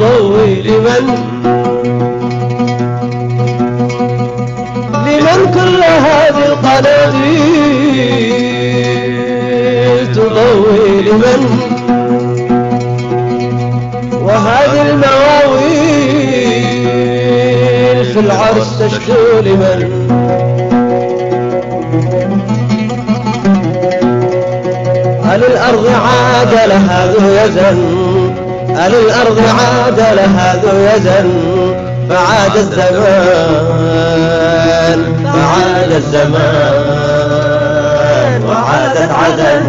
تضوي لمن كل هذه القناديل تضوي لمن، وهذه المواويل في العرش تشدو لمن. هل الأرض عاد لها ذو يزن، هل الأرض عاد لها ذو يزن، فعاد الزمان، فعاد الزمان، وعادت عدن.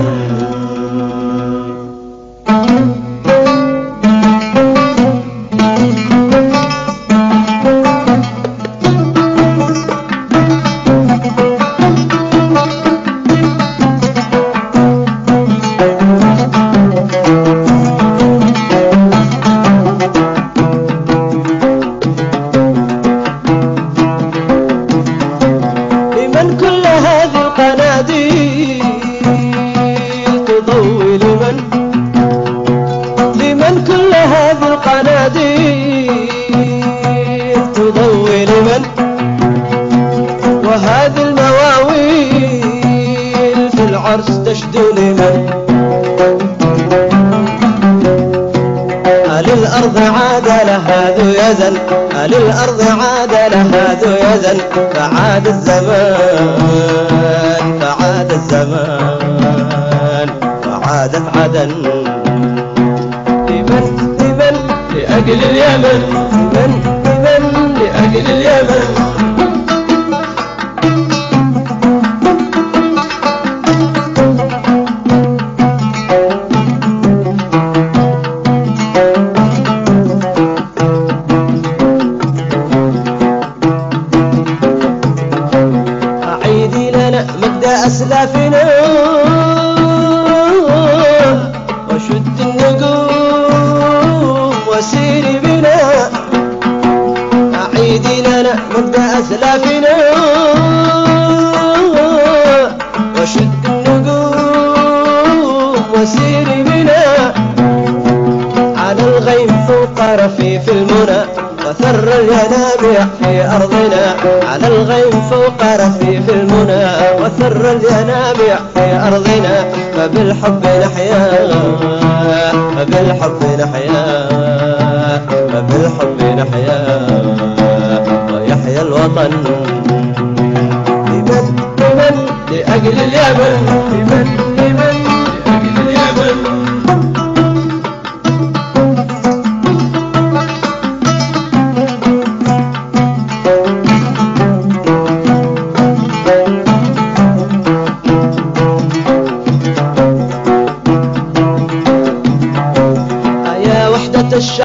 كل هذه القناديل تضوي لمن كل هذه القناديل تضوي لمن، وهذه المواويل في العرس تشدو لمن. هل الأرض عاد لها ذو يزن، هل الأرض عاد لها ذو يزن، فعاد الزمان، فعاد الزمان، وعادت عدن. لمن لأجل اليمن، لمن لأجل اليمن. مجد أسلافنا وشد النجوم وسيري بنا، أعيدي لنا مجد أسلافنا وشد النجوم وسيري بنا، على الغيم فوق رفيف المنى وثر الينابيع في أرضنا، على الغيم فوق رفيف المنى وثر الينابيع في أرضنا. فبالحب نحيا، فبالحب نحيا، فبالحب نحيا، ويحيا الوطن. لمن لأجل اليمن.